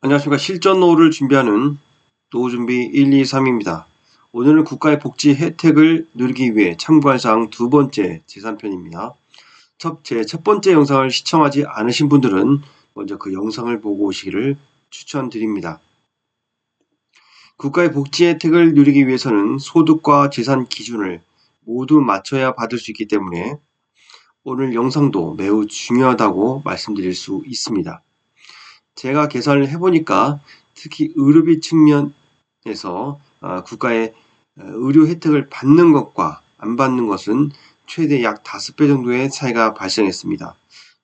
안녕하십니까. 실전 노후를 준비하는 노후준비 1, 2, 3입니다. 오늘은 국가의 복지 혜택을 누리기 위해 참고할 사항 두 번째 재산편입니다. 첫 번째 영상을 시청하지 않으신 분들은 먼저 그 영상을 보고 오시기를 추천드립니다. 국가의 복지 혜택을 누리기 위해서는 소득과 재산 기준을 모두 맞춰야 받을 수 있기 때문에 오늘 영상도 매우 중요하다고 말씀드릴 수 있습니다. 제가 계산을 해보니까 특히 의료비 측면에서 국가의 의료 혜택을 받는 것과 안 받는 것은 최대 약 5배 정도의 차이가 발생했습니다.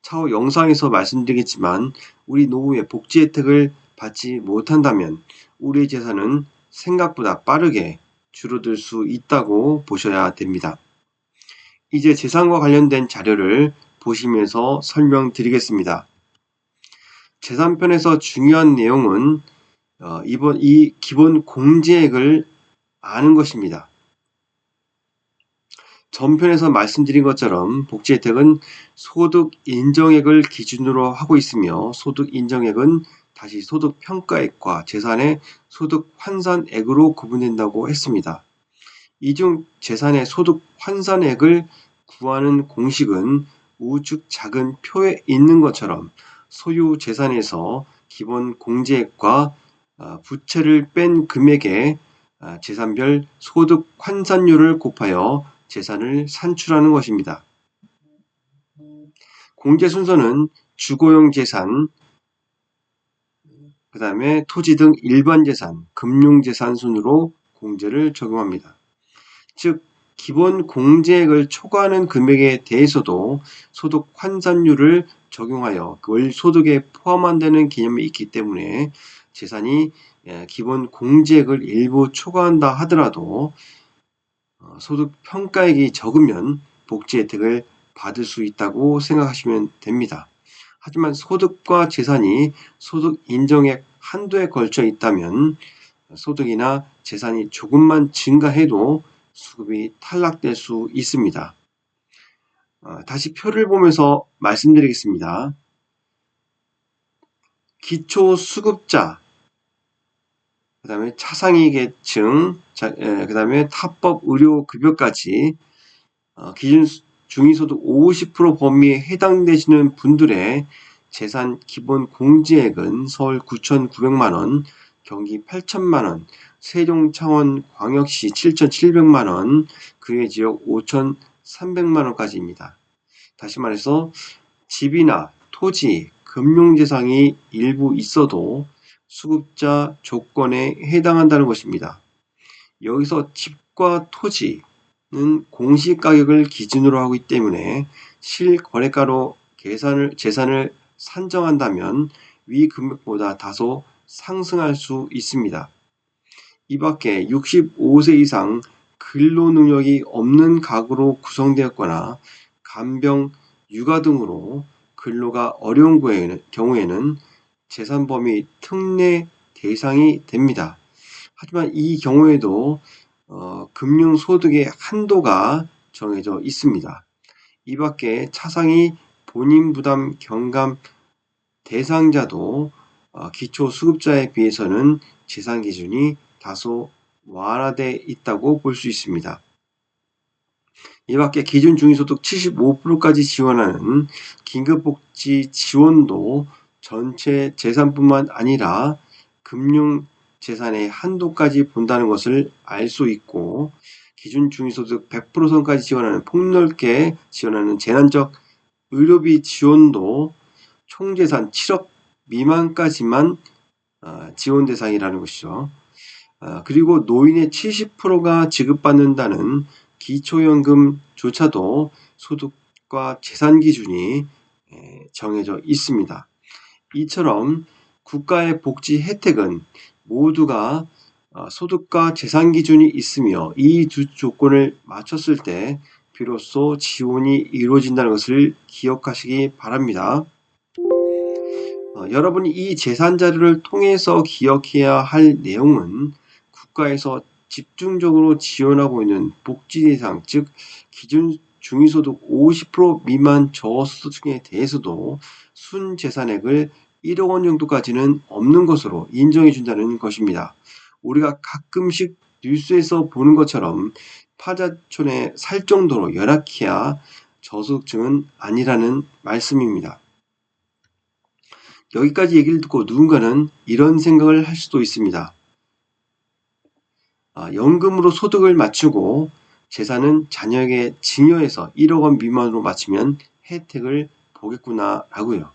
차후 영상에서 말씀드리겠지만 우리 노후의 복지 혜택을 받지 못한다면 우리의 재산은 생각보다 빠르게 줄어들 수 있다고 보셔야 됩니다. 이제 재산과 관련된 자료를 보시면서 설명드리겠습니다. 재산편에서 중요한 내용은 이 기본 공제액을 아는 것입니다. 전편에서 말씀드린 것처럼 복지 혜택은 소득 인정액을 기준으로 하고 있으며 소득 인정액은 다시 소득 평가액과 재산의 소득 환산액으로 구분된다고 했습니다. 이 중 재산의 소득 환산액을 구하는 공식은 우측 작은 표에 있는 것처럼 소유 재산에서 기본 공제액과 부채를 뺀 금액에 재산별 소득 환산율을 곱하여 재산을 산출하는 것입니다. 공제 순서는 주거용 재산, 그 다음에 토지 등 일반 재산, 금융재산 순으로 공제를 적용합니다. 즉 기본 공제액을 초과하는 금액에 대해서도 소득 환산율을 적용하여 월 소득에 포함 안 되는 개념이 있기 때문에 재산이 기본 공제액을 일부 초과한다 하더라도 소득 평가액이 적으면 복지 혜택을 받을 수 있다고 생각하시면 됩니다. 하지만 소득과 재산이 소득 인정액 한도에 걸쳐 있다면 소득이나 재산이 조금만 증가해도 수급이 탈락될 수 있습니다. 다시 표를 보면서 말씀드리겠습니다. 기초수급자, 그 다음에 차상위 계층, 그 다음에 타법 의료급여까지 기준 중위소득 50% 범위에 해당되시는 분들의 재산 기본 공제액은 서울 9,900만원, 경기 8천만원, 세종 창원 광역시 7,700만원, 그 외 지역 5,300만원까지입니다. 다시 말해서 집이나 토지, 금융재산이 일부 있어도 수급자 조건에 해당한다는 것입니다. 여기서 집과 토지는 공시가격을 기준으로 하기 때문에 실거래가로 재산을 산정한다면 위 금액보다 다소 상승할 수 있습니다. 이 밖에 65세 이상 근로능력이 없는 가구로 구성되었거나 간병, 육아 등으로 근로가 어려운 경우에는 재산 범위 특례 대상이 됩니다. 하지만 이 경우에도 금융소득의 한도가 정해져 있습니다. 이 밖에 차상위 본인부담 경감 대상자도 기초수급자에 비해서는 재산 기준이 다소 완화되어 있다고 볼 수 있습니다. 이 밖에 기준 중위소득 75%까지 지원하는 긴급복지 지원도 전체 재산뿐만 아니라 금융재산의 한도까지 본다는 것을 알 수 있고 기준 중위소득 100% 선까지 지원하는 폭넓게 지원하는 재난적 의료비 지원도 총재산 7억 미만까지만 지원 대상이라는 것이죠. 그리고 노인의 70%가 지급받는다는 기초연금조차도 소득과 재산 기준이 정해져 있습니다. 이처럼 국가의 복지 혜택은 모두가 소득과 재산 기준이 있으며 이 두 조건을 맞췄을 때 비로소 지원이 이루어진다는 것을 기억하시기 바랍니다. 여러분이 이 재산 자료를 통해서 기억해야 할 내용은 국가에서 집중적으로 지원하고 있는 복지 대상, 즉 기준 중위소득 50% 미만 저소득층에 대해서도 순재산액을 1억 원 정도까지는 없는 것으로 인정해 준다는 것입니다. 우리가 가끔씩 뉴스에서 보는 것처럼 파자촌에 살 정도로 열악해야 저소득층은 아니라는 말씀입니다. 여기까지 얘기를 듣고 누군가는 이런 생각을 할 수도 있습니다. 연금으로 소득을 맞추고 재산은 자녀에게 증여해서 1억 원 미만으로 맞추면 혜택을 보겠구나 라고요.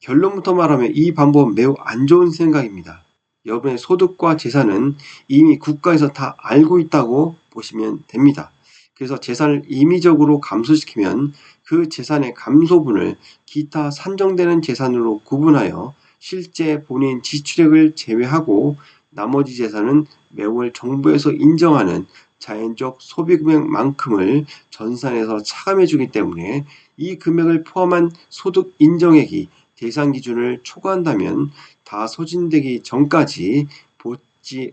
결론부터 말하면 이 방법은 매우 안 좋은 생각입니다. 여러분의 소득과 재산은 이미 국가에서 다 알고 있다고 보시면 됩니다. 그래서 재산을 임의적으로 감소시키면 그 재산의 감소분을 기타 산정되는 재산으로 구분하여 실제 본인 지출액을 제외하고 나머지 재산은 매월 정부에서 인정하는 자연적 소비금액만큼을 전산해서 차감해주기 때문에 이 금액을 포함한 소득 인정액이 대상 기준을 초과한다면 다 소진되기 전까지 복지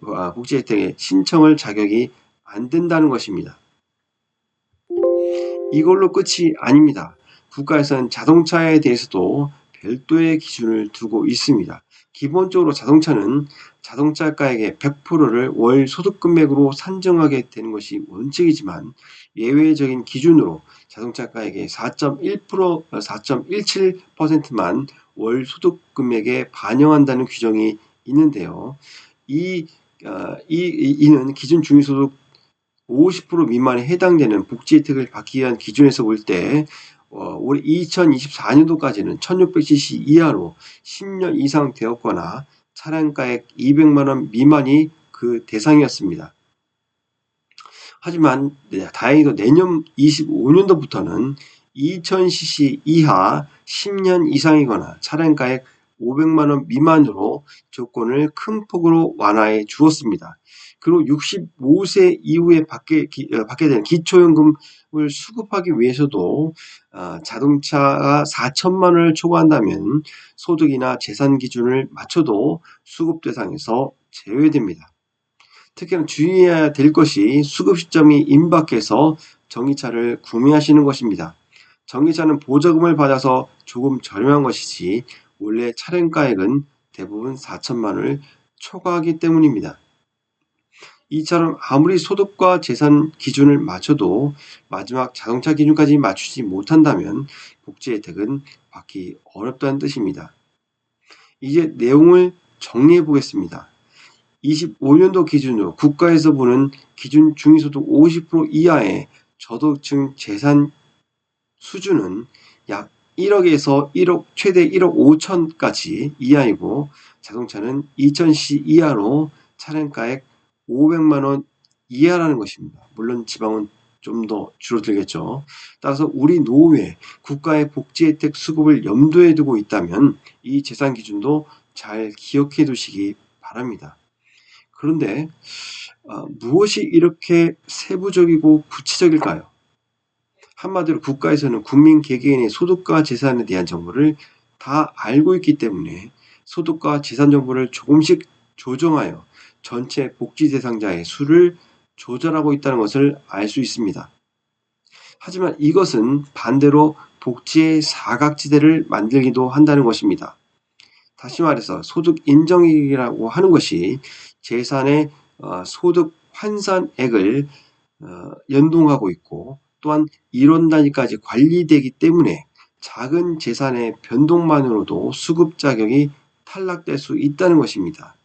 혜택에 신청할 자격이 안 된다는 것입니다. 이걸로 끝이 아닙니다. 국가에서는 자동차에 대해서도 별도의 기준을 두고 있습니다. 기본적으로 자동차는 자동차가액의 100%를 월 소득금액으로 산정하게 되는 것이 원칙이지만 예외적인 기준으로 자동차가액의 4.1%, 4.17%만 월 소득금액에 반영한다는 규정이 있는데요. 이는 기준 중위소득 50% 미만에 해당되는 복지 혜택을 받기 위한 기준에서 볼 때 올해 2024년도까지는 1600cc 이하로 10년 이상 되었거나 차량가액 200만 원 미만이 그 대상이었습니다. 하지만 다행히도 내년 25년도부터는 2000cc 이하 10년 이상이거나 차량가액 500만 원 미만으로 조건을 큰 폭으로 완화해 주었습니다. 그리고 65세 이후에 받게 되는 기초연금을 수급하기 위해서도 자동차가 4천만 원을 초과한다면 소득이나 재산 기준을 맞춰도 수급 대상에서 제외됩니다. 특히나 주의해야 될 것이 수급 시점이 임박해서 전기차를 구매하시는 것입니다. 전기차는 보조금을 받아서 조금 저렴한 것이지 원래 차량가액은 대부분 4천만 원을 초과하기 때문입니다. 이처럼 아무리 소득과 재산 기준을 맞춰도 마지막 자동차 기준까지 맞추지 못한다면 복지 혜택은 받기 어렵다는 뜻입니다. 이제 내용을 정리해 보겠습니다. 25년도 기준으로 국가에서 보는 기준 중위소득 50% 이하의 저소득층 재산 수준은 약 1억에서 1억, 최대 1억 5천까지 이하이고 자동차는 2000cc 이하로 차량가액 500만 원 이하라는 것입니다. 물론 지방은 좀 더 줄어들겠죠. 따라서 우리 노후에 국가의 복지 혜택 수급을 염두에 두고 있다면 이 재산 기준도 잘 기억해 두시기 바랍니다. 그런데 무엇이 이렇게 세부적이고 구체적일까요? 한마디로 국가에서는 국민 개개인의 소득과 재산에 대한 정보를 다 알고 있기 때문에 소득과 재산 정보를 조금씩 조정하여 전체 복지 대상자의 수를 조절하고 있다는 것을 알 수 있습니다. 하지만 이것은 반대로 복지의 사각지대를 만들기도 한다는 것입니다. 다시 말해서 소득 인정액이라고 하는 것이 재산의 소득 환산액을 연동하고 있고 또한 이론 단위까지 관리되기 때문에 작은 재산의 변동만으로도 수급 자격이 탈락될 수 있다는 것입니다.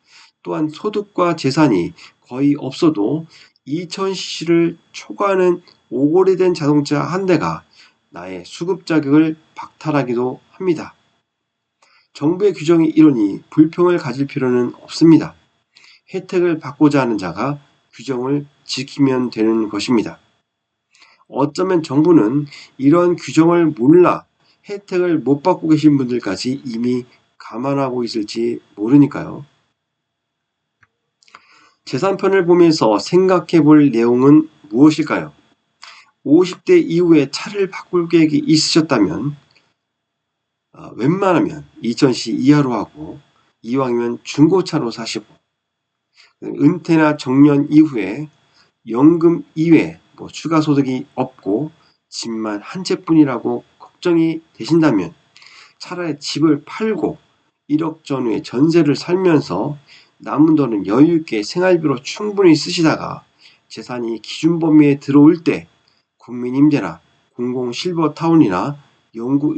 또한 소득과 재산이 거의 없어도 2000cc를 초과하는 오래된 자동차 한 대가 나의 수급 자격을 박탈하기도 합니다. 정부의 규정이 이러니 불평을 가질 필요는 없습니다. 혜택을 받고자 하는 자가 규정을 지키면 되는 것입니다. 어쩌면 정부는 이런 규정을 몰라 혜택을 못 받고 계신 분들까지 이미 감안하고 있을지 모르니까요. 재산편을 보면서 생각해 볼 내용은 무엇일까요? 50대 이후에 차를 바꿀 계획이 있으셨다면 웬만하면 2000cc 이하로 하고 이왕이면 중고차로 사시고 은퇴나 정년 이후에 연금 이외에 추가 소득이 없고 집만 한 채뿐이라고 걱정이 되신다면 차라리 집을 팔고 1억 전후의 전세를 살면서 남은 돈은 여유있게 생활비로 충분히 쓰시다가 재산이 기준 범위에 들어올 때 국민임대나 공공실버타운이나 영구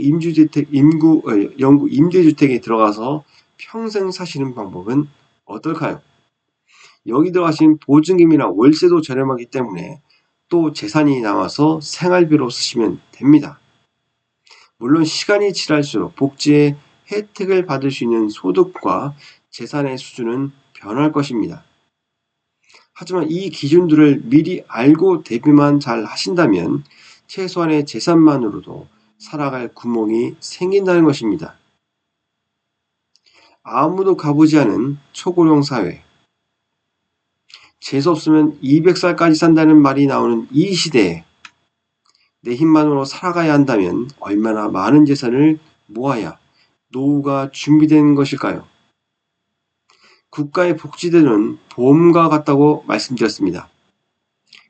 임대주택에 들어가서 평생 사시는 방법은 어떨까요? 여기 들어가신 보증금이나 월세도 저렴하기 때문에 또 재산이 남아서 생활비로 쓰시면 됩니다. 물론 시간이 지날수록 복지의 혜택을 받을 수 있는 소득과 재산의 수준은 변할 것입니다. 하지만 이 기준들을 미리 알고 대비만 잘 하신다면 최소한의 재산만으로도 살아갈 구멍이 생긴다는 것입니다. 아무도 가보지 않은 초고령 사회. 재수없으면 200살까지 산다는 말이 나오는 이 시대에 내 힘만으로 살아가야 한다면 얼마나 많은 재산을 모아야 노후가 준비된 것일까요? 국가의 복지대는 보험과 같다고 말씀드렸습니다.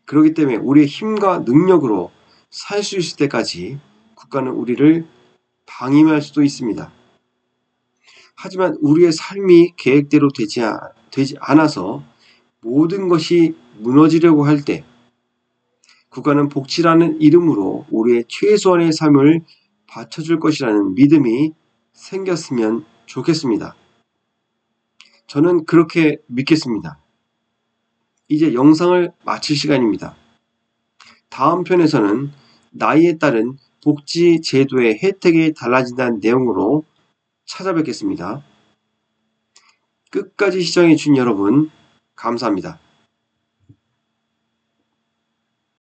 그렇기 때문에 우리의 힘과 능력으로 살 수 있을 때까지 국가는 우리를 방임할 수도 있습니다. 하지만 우리의 삶이 계획대로 되지 않아서 모든 것이 무너지려고 할 때 국가는 복지라는 이름으로 우리의 최소한의 삶을 받쳐줄 것이라는 믿음이 생겼으면 좋겠습니다. 저는 그렇게 믿겠습니다. 이제 영상을 마칠 시간입니다. 다음 편에서는 나이에 따른 복지 제도의 혜택이 달라진다는 내용으로 찾아뵙겠습니다. 끝까지 시청해주신 여러분 감사합니다.